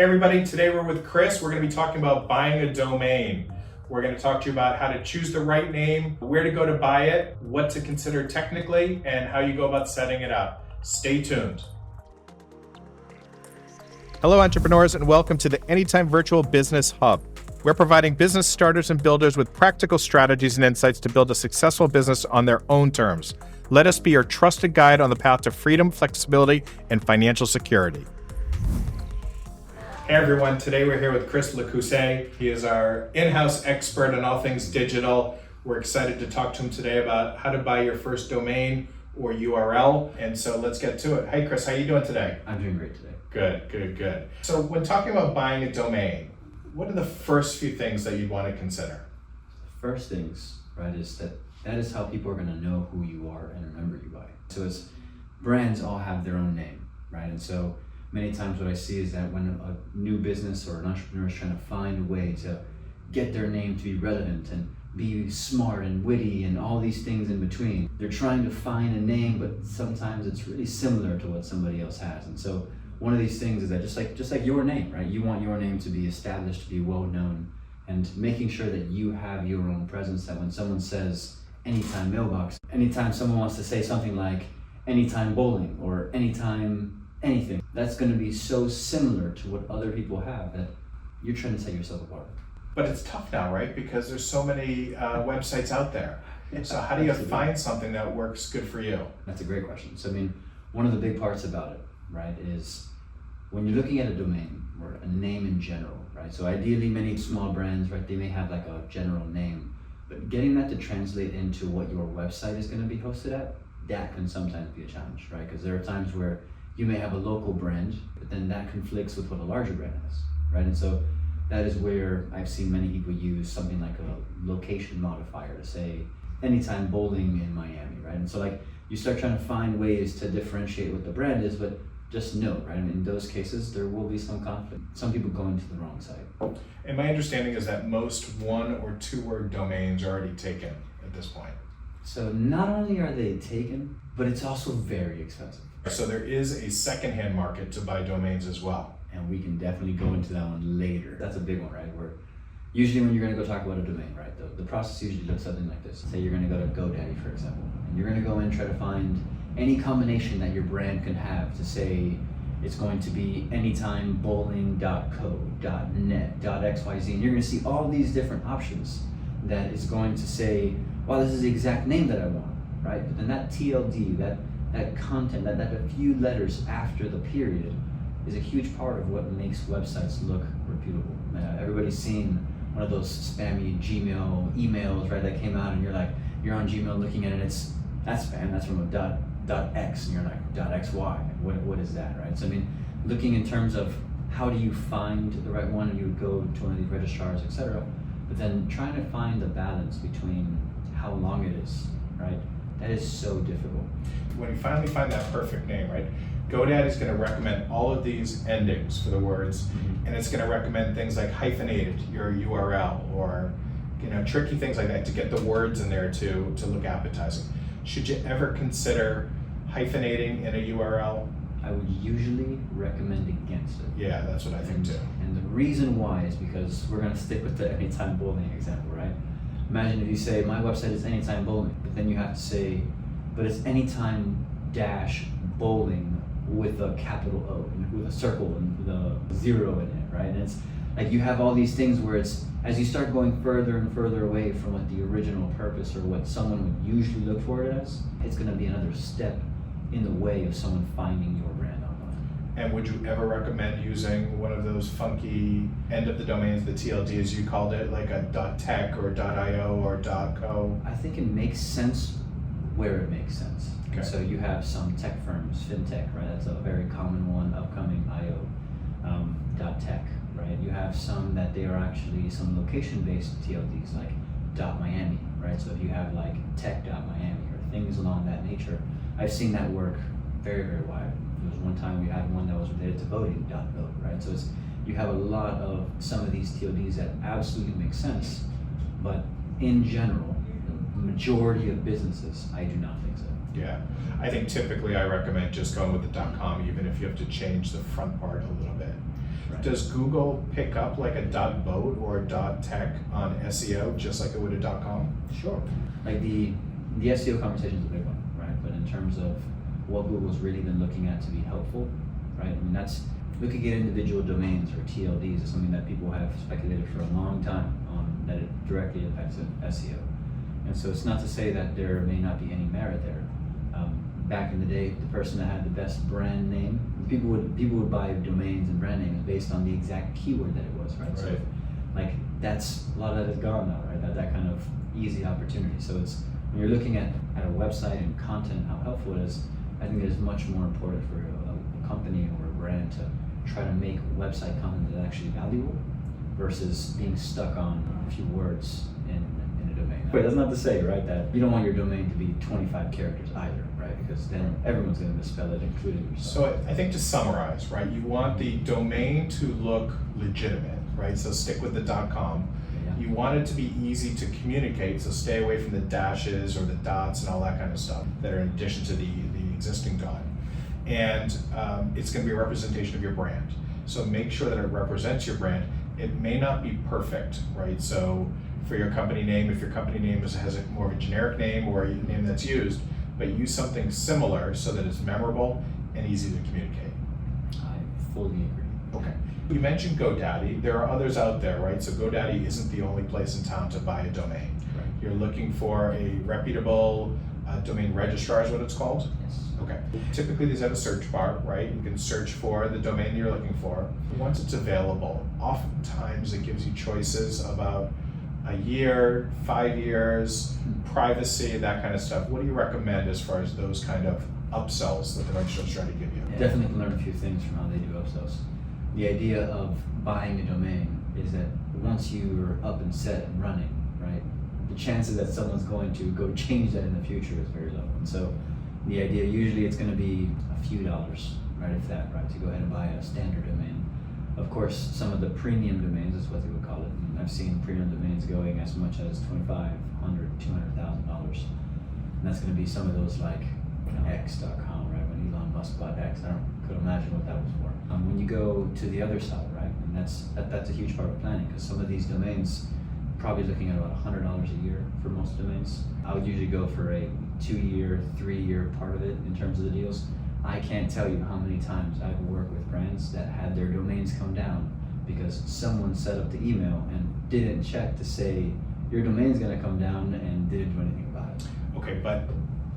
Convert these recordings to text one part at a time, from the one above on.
Hey everybody, today we're with Chris. We're going to be talking about buying a domain. We're going to talk to you about how to choose the right name, where to go to buy it, what to consider technically, and how you go about setting it up. Stay tuned. Hello entrepreneurs, and welcome to the Anytime Virtual Business Hub. We're providing business starters and builders with practical strategies and insights to build a successful business on their own terms. Let us be your trusted guide on the path to freedom, flexibility, and financial security. Hey everyone, today we're here with Chris LeCousset. He is our in-house expert on all things digital. We're excited to talk to him today about how to buy your first domain or URL. And so let's get to it. Hey Chris, how are you doing today? I'm doing great today. Good. So when talking about buying a domain, what are the first few things that you'd want to consider? First things, right, is that is how people are going to know who you are and remember you by. So it's brands all have their own name, right? And so many times what I see is that when a new business or an entrepreneur is trying to find a way to get their name to be relevant and be smart and witty and all these things in between, they're trying to find a name, but sometimes it's really similar to what somebody else has. And so one of these things is that just like your name, right? You want your name to be established, to be well known, and making sure that you have your own presence, that when someone says Anytime Mailbox, anytime someone wants to say something like Anytime Bowling or Anytime anything, that's going to be so similar to what other people have that you're trying to set yourself apart. But it's tough now, right? Because there's so many websites out there. So how do you find something that works good for you? That's a great question. So I mean, one of the big parts about it, right, is when you're looking at a domain or a name in general, right? So ideally many small brands, right, they may have like a general name, but getting that to translate into what your website is going to be hosted at, that can sometimes be a challenge, right? Because there are times where you may have a local brand, but then that conflicts with what a larger brand has, right? And so that is where I've seen many people use something like a location modifier to say Anytime Bowling in Miami, right? And so like you start trying to find ways to differentiate what the brand is, but just know, right? I mean, in those cases, there will be some conflict. Some people go into the wrong site. And my understanding is that most one or two word domains are already taken at this point. So not only are they taken, but it's also very expensive. So there is a secondhand market to buy domains as well. And we can definitely go into that one later. That's a big one, right? Where usually when you're gonna go talk about a domain, right? The process usually looks something like this. Say you're gonna go to GoDaddy, for example, and you're gonna go in and try to find any combination that your brand can have to say it's going to be anytimebowling.co.net.xyz, and you're gonna see all these different options that is going to say, wow, this is the exact name that I want, right? But then that TLD, that content, that a few letters after the period is a huge part of what makes websites look reputable. Everybody's seen one of those spammy Gmail emails, right, that came out, and you're on Gmail looking at it, that's spam, that's from a .x, and you're like, .xy, what is that, right? So I mean, looking in terms of how do you find the right one, and you would go to one of these registrars, etc., but then trying to find the balance between how long it is, right? That is so difficult. When you finally find that perfect name, right? GoDaddy is going to recommend all of these endings for the words, and it's going to recommend things like hyphenated your URL or tricky things like that to get the words in there to look appetizing. Should you ever consider hyphenating in a URL? I would usually recommend against it. Yeah, that's what I think too. And the reason why is because we're going to stick with the Anytime Bowling example, right? Imagine if you say, my website is Anytime Bowling, but then you have to say, but it's Anytime-Bowling with a capital O, with a circle and the 0 in it, right? And it's like you have all these things where it's, as you start going further and further away from what the original purpose or what someone would usually look for it as, it's going to be another step in the way of someone finding your brand online. And would you ever recommend using one of those funky end of the domains, the TLD as you called it, like a .tech or .io or .co? I think it makes sense where it makes sense. Okay. So you have some tech firms, fintech, right? That's a very common one, upcoming IO, .tech, right? You have some that they are actually some location-based TLDs like .miami, right? So if you have like tech.miami or things along that nature, I've seen that work very, very wide. There was one time we had one that was related to voting.vote, right? So you have a lot of some of these TLDs that absolutely make sense, but in general, the majority of businesses, I do not think so. Yeah, I think typically I recommend just going with the .com, even if you have to change the front part a little bit. Right. Does Google pick up like a .boat or a .tech on SEO just like it would a .com? Sure. Like the SEO conversation is a big one, right? But in terms of what Google's really been looking at to be helpful, right? I mean, that's looking at individual domains or TLDs is something that people have speculated for a long time that it directly affects SEO. And so it's not to say that there may not be any merit there. Back in the day, the person that had the best brand name, people would buy domains and brand names based on the exact keyword that it was, right? So like that's a lot of that is gone now, right? That kind of easy opportunity. So it's when you're looking at a website and content, how helpful it is, I think it is much more important for a company or a brand to try to make website content that's actually valuable versus being stuck on a few words in a domain. But that's not to say, right, that you don't want your domain to be 25 characters either, right? Because then everyone's going to misspell it, including yourself. So I think to summarize, right, you want the domain to look legitimate, right? So stick with the .com. Yeah. You want it to be easy to communicate, so stay away from the dashes or the dots and all that kind of stuff that are in addition to the existing dot. And it's going to be a representation of your brand. So make sure that it represents your brand. It may not be perfect, right? So for your company name, if your company name has a more of a generic name or a name that's used, but use something similar so that it's memorable and easy to communicate. I fully agree. Okay. You mentioned GoDaddy. There are others out there, right? So GoDaddy isn't the only place in town to buy a domain. Right. You're looking for a reputable domain registrar is what it's called? Yes. Okay. Typically these have a search bar, right? You can search for the domain you're looking for. Once it's available, oftentimes it gives you choices about a year, 5 years, privacy, that kind of stuff. What do you recommend as far as those kind of upsells that the registrars try to give you? Definitely can learn a few things from how they do upsells. The idea of buying a domain is that once you're up and set and running, right, the chances that someone's going to go change that in the future is very low. And so the idea, usually it's going to be a few dollars, right, if that, right, to go ahead and buy a standard domain. Of course, some of the premium domains is what they would call it. And I've seen premium domains going as much as $25,000, $100,000, $200,000. And that's going to be some of those like X.com, right? When Elon Musk bought X, I could imagine what that was for. When you go to the other side, right, and that's a huge part of planning because some of these domains probably looking at about $100 a year for most domains. I would usually go for a 2-year, 3-year part of it in terms of the deals. I can't tell you how many times I've worked with brands that had their domains come down because someone set up the email and didn't check to say your domain's going to come down and didn't do anything about it. Okay, but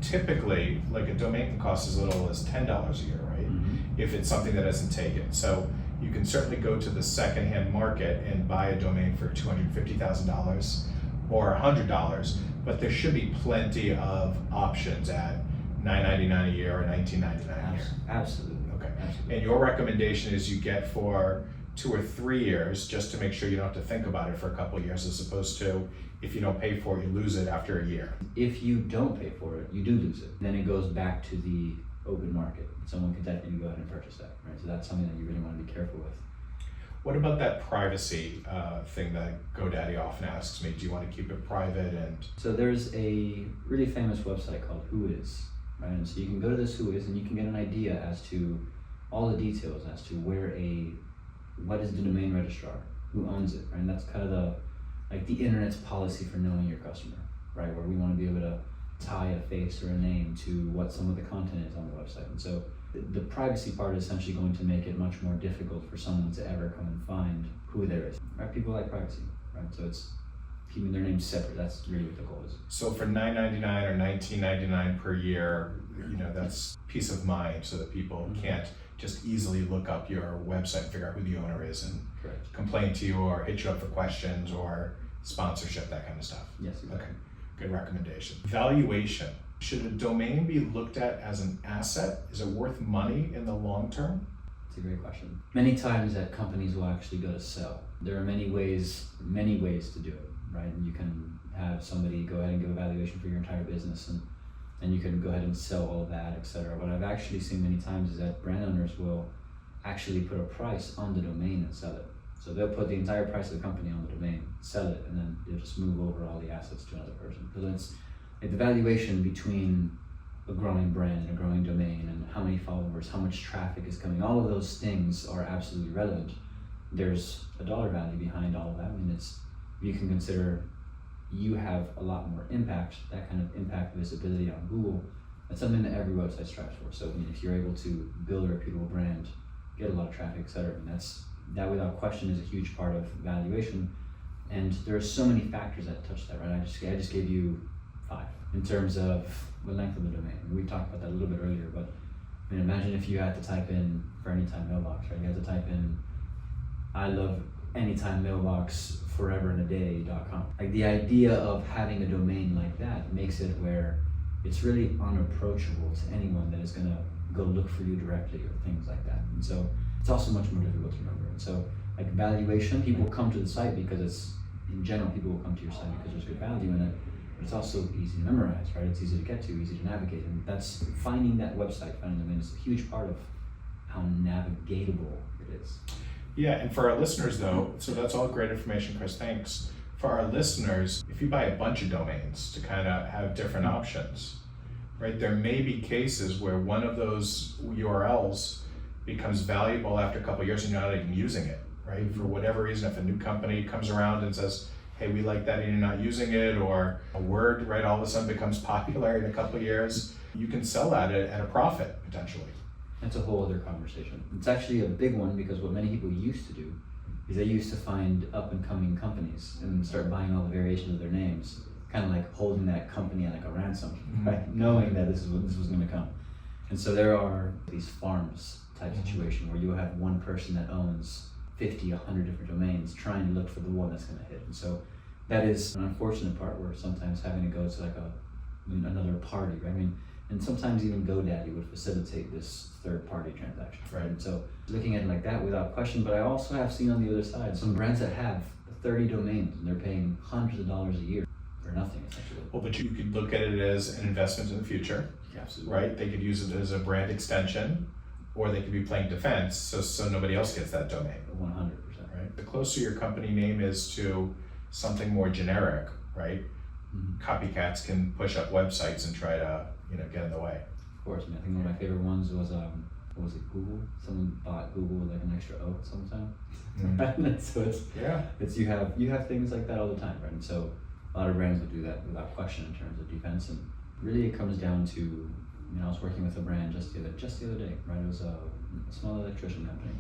typically, like a domain can cost as little as $10 a year, right? Mm-hmm. If it's something that isn't taken. So you can certainly go to the secondhand market and buy a domain for $250,000 or $100, but there should be plenty of options at $9.99 a year or $19.99 a year. Absolutely. Okay. Absolutely. And your recommendation is you get for 2 or 3 years just to make sure you don't have to think about it for a couple of years, as opposed to if you don't pay for it, you lose it after a year. If you don't pay for it, you do lose it. Then it goes back to the open market. Someone can definitely go ahead and purchase that, right? So that's something that you really want to be careful with. What about that privacy thing that GoDaddy often asks me? Do you want to keep it private? And so there's a really famous website called Whois, right? And so you can go to this Whois and you can get an idea as to all the details as to what is the domain registrar, who owns it, right? And that's kind of the internet's policy for knowing your customer, right? Where we want to be able to tie a face or a name to what some of the content is on the website. And so the privacy part is essentially going to make it much more difficult for someone to ever come and find who there is, right? People like privacy, right? So it's keeping their names separate. That's really what the goal is. so for $9.99 or $19.99 per year, that's peace of mind so that people can't just easily look up your website and figure out who the owner is and Correct. complain to you or hit you up for questions or sponsorship, that kind of stuff. Yes, exactly. Okay, good recommendation. Valuation. Should a domain be looked at as an asset? Is it worth money in the long term? It's a great question. Many times that companies will actually go to sell. There are many ways to do it, right? And you can have somebody go ahead and give a valuation for your entire business and you can go ahead and sell all that, etc. What I've actually seen many times is that brand owners will actually put a price on the domain and sell it. So they'll put the entire price of the company on the domain, sell it, and then they'll just move over all the assets to another person. So it's like the valuation between a growing brand and a growing domain and how many followers, how much traffic is coming, all of those things are absolutely relevant. there's a dollar value behind all of that. I mean, you can consider you have a lot more impact, that kind of impact visibility on Google. That's something that every website strives for. So I mean, if you're able to build a reputable brand, get a lot of traffic, etc., and that without question is a huge part of valuation. And there are so many factors that touch that, right? I just gave you 5 in terms of the length of the domain. We talked about that a little bit earlier, but I mean, imagine if you had to type in for anytime mailbox, right? You had to type in I love anytime mailbox foreverinaday.com. Like the idea of having a domain like that makes it where it's really unapproachable to anyone that is gonna go look for you directly or things like that. And so it's also much more difficult to remember. And so like valuation, people come to the site because in general, people will come to your site because there's good value in it, but it's also easy to memorize, right? It's easy to get to, easy to navigate. And that's finding that website, finding the domain is a huge part of how navigatable it is. Yeah, and for our listeners though, so that's all great information, Chris, thanks. For our listeners, if you buy a bunch of domains to kind of have different options, right, there may be cases where one of those URLs becomes valuable after a couple of years and you're not even using it, right? For whatever reason, if a new company comes around and says, hey, we like that and you're not using it, or a word, right, all of a sudden becomes popular in a couple of years, you can sell at it at a profit potentially. That's a whole other conversation. It's actually a big one because what many people used to do is they used to find up and coming companies and start buying all the variations of their names, kind of like holding that company at like a ransom, right? Knowing that this was going to come. And so there are these farms type situation where you have one person that owns 50, 100 different domains trying to look for the one that's going to hit. And so that is an unfortunate part where sometimes having to go to like another party, right? I mean, and sometimes even GoDaddy would facilitate this third-party transaction, right? And so looking at it like that without question, but I also have seen on the other side some brands that have 30 domains and they're paying hundreds of dollars a year for nothing, essentially. Well, but you could look at it as an investment in the future, Absolutely. right? They could use it as a brand extension, or they could be playing defense, so nobody else gets that domain. 100%. Right? The closer your company name is to something more generic, right? Copycats can push up websites and try to, get in the way. Of course, I think one of my favorite ones was what was it, Google? Someone bought Google with like an extra O sometime. So it's you have things like that all the time, right? And so a lot of brands would do that without question in terms of defense. And really it comes down to, I was working with a brand just the other day, right? It was a small electrician company,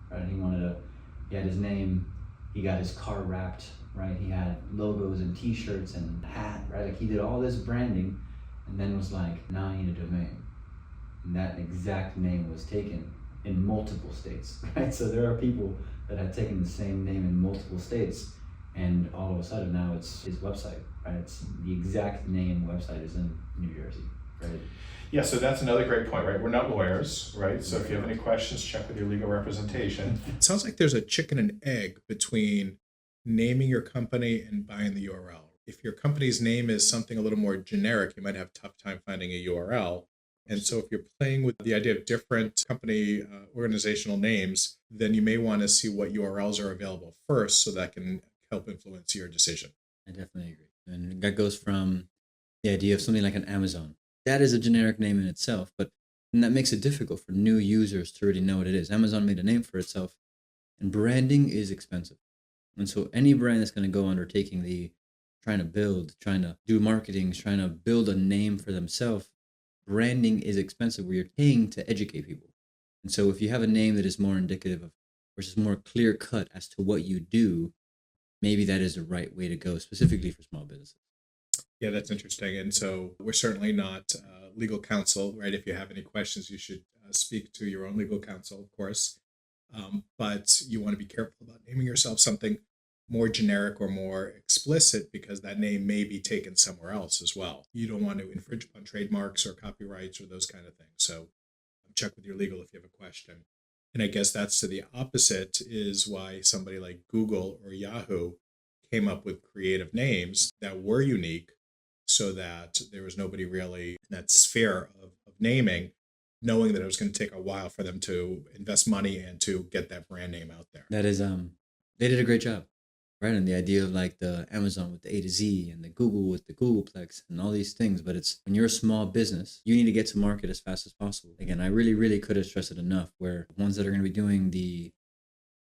right? And he had his name, he got his car wrapped, right? He had logos and t-shirts and hat, right? Like he did all this branding and then was like, now I need a domain. And that exact name was taken in multiple states, right? So there are people that have taken the same name in multiple states, and all of a sudden now it's his website, right? It's the exact name website is in New Jersey, right? Yeah, so that's another great point, right? We're not lawyers, right? So if you have any questions, check with your legal representation. It sounds like there's a chicken and egg between naming your company and buying the URL. If your company's name is something a little more generic, you might have a tough time finding a URL. And so if you're playing with the idea of different company organizational names, then you may want to see what URLs are available first so that can help influence your decision. I definitely agree. And that goes from the idea of something like an Amazon. That is a generic name in itself, but that makes it difficult for new users to really know what it is. Amazon made a name for itself, and branding is expensive. And so any brand that's going to go undertaking trying to do marketing, trying to build a name for themselves, branding is expensive where you're paying to educate people. And so if you have a name that is more indicative of, or is more clear cut as to what you do, maybe that is the right way to go, specifically for small businesses. Yeah, that's interesting. And so we're certainly not legal counsel, right? If you have any questions, you should speak to your own legal counsel, of course. But you want to be careful about naming yourself something more generic or more explicit because that name may be taken somewhere else as well. You don't want to infringe upon trademarks or copyrights or those kind of things. So check with your legal if you have a question. And I guess that's to the opposite is why somebody like Google or Yahoo came up with creative names that were unique so that there was nobody really in that sphere of naming, knowing that it was going to take a while for them to invest money and to get that brand name out there. That is, they did a great job, right? And the idea of like the Amazon with the A to Z and the Google with the Googleplex and all these things, but it's when you're a small business, you need to get to market as fast as possible. Again, I really, really could have stressed it enough where the ones that are going to be doing the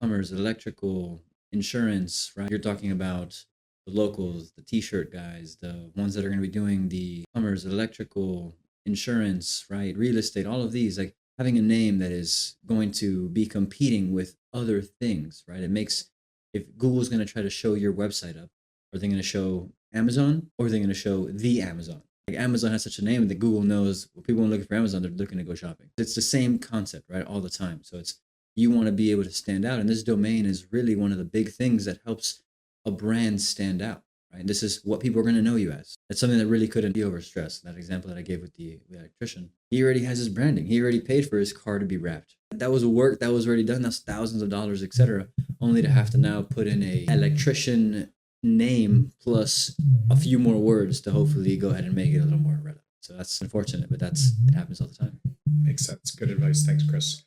plumbers, electrical, insurance, right? You're talking about the locals, the t-shirt guys, the ones that are going to be doing the plumbers, electrical, insurance, right? Real estate, all of these, like having a name that is going to be competing with other things, right? It makes, if Google's going to try to show your website up, are they going to show Amazon or are they going to show the Amazon? Like Amazon has such a name that Google knows when people are looking for Amazon, they're looking to go shopping. It's the same concept, right? All the time. So it's, you want to be able to stand out. And this domain is really one of the big things that helps a brand stand out, right? This is what people are going to know you as. That's something that really couldn't be overstressed. That example that I gave with the electrician, he already has his branding. He already paid for his car to be wrapped. That was work that was already done. That's thousands of dollars, etc. Only to have to now put in a electrician name plus a few more words to hopefully go ahead and make it a little more relevant. So that's unfortunate, but it happens all the time. Makes sense. Good advice. Thanks, Chris.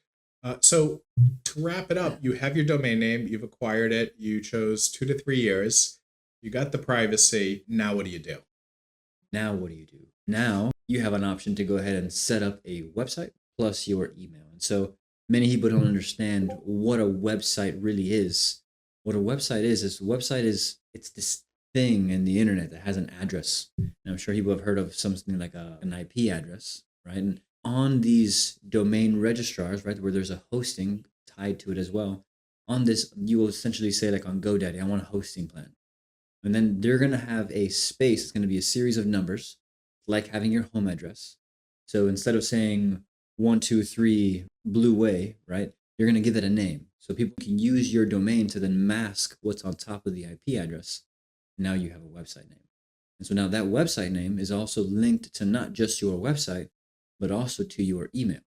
So to wrap it up, you have your domain name, you've acquired it, you chose 2 to 3 years, you got the privacy. Now what do you do? Now what do you do? Now you have an option to go ahead and set up a website plus your email. And so many people don't understand what a website really is. What a website is it's this thing in the internet that has an address. And I'm sure people have heard of something like an IP address, right? And on these domain registrars, right, where there's a hosting tied to it as well, on this, you will essentially say, like on GoDaddy, I want a hosting plan. And then they're going to have a space. It's going to be a series of numbers, like having your home address. So instead of saying 123 Blue Way, right, you're going to give it a name. So people can use your domain to then mask what's on top of the IP address. Now you have a website name. And so now that website name is also linked to not just your website, but also to your email.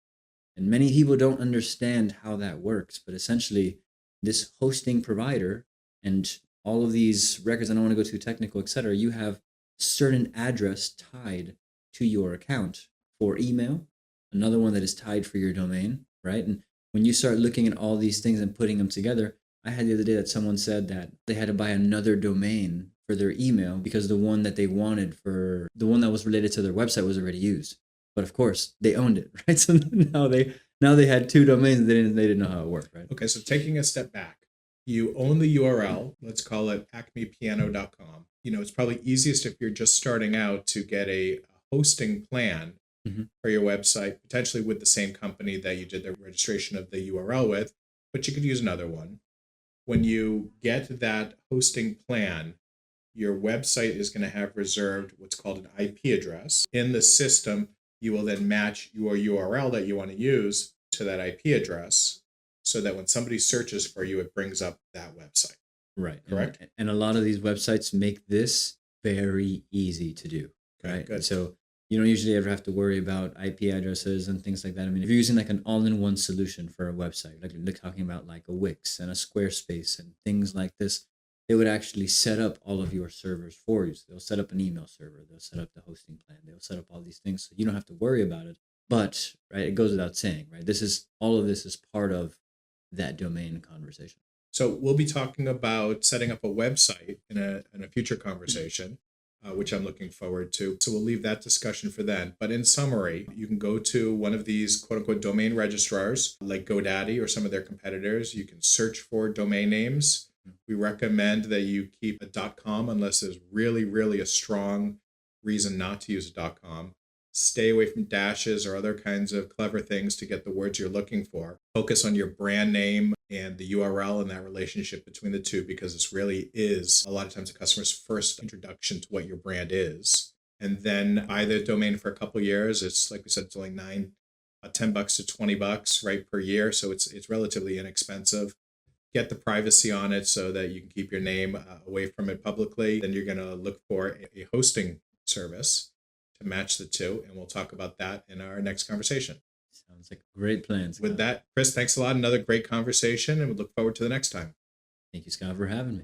And many people don't understand how that works, but essentially this hosting provider and all of these records, I don't want to go too technical, etc., you have a certain address tied to your account for email, another one that is tied for your domain, right? And when you start looking at all these things and putting them together, I had the other day that someone said that they had to buy another domain for their email because the one that they wanted for the one that was related to their website was already used. But of course, they owned it, right? So now they had 2 domains and they didn't know how it worked, right? Okay, so taking a step back, you own the URL, let's call it acmepiano.com. You know, it's probably easiest if you're just starting out to get a hosting plan for your website, potentially with the same company that you did the registration of the URL with, but you could use another one. When you get that hosting plan, your website is going to have reserved what's called an IP address. In the system, you will then match your URL that you want to use to that IP address so that when somebody searches for you, it brings up that website. Right. Correct? And a lot of these websites make this very easy to do, Okay, right? good. So you don't usually ever have to worry about IP addresses and things like that. I mean, if you're using like an all-in-one solution for a website, like they're talking about like a Wix and a Squarespace and things like this, they would actually set up all of your servers for you. So they'll set up an email server, they'll set up the hosting plan, they'll set up all these things. So you don't have to worry about it. But, right, it goes without saying, right? All of this is part of that domain conversation. So we'll be talking about setting up a website in a future conversation, which I'm looking forward to. So we'll leave that discussion for then. But in summary, you can go to one of these quote unquote domain registrars like GoDaddy or some of their competitors. You can search for domain names. We recommend that you keep a .com unless there's really, really a strong reason not to use a .com. Stay away from dashes or other kinds of clever things to get the words you're looking for. Focus on your brand name and the URL and that relationship between the two, because this really is a lot of times a customer's first introduction to what your brand is. And then buy the domain for a couple of years. It's like we said, it's only $10 to $20, right, per year. So it's relatively inexpensive. Get the privacy on it so that you can keep your name away from it publicly. Then you're going to look for a hosting service to match the two. And we'll talk about that in our next conversation. Sounds like a great plan, Scott. With that, Chris, thanks a lot. Another great conversation, and we look forward to the next time. Thank you, Scott, for having me.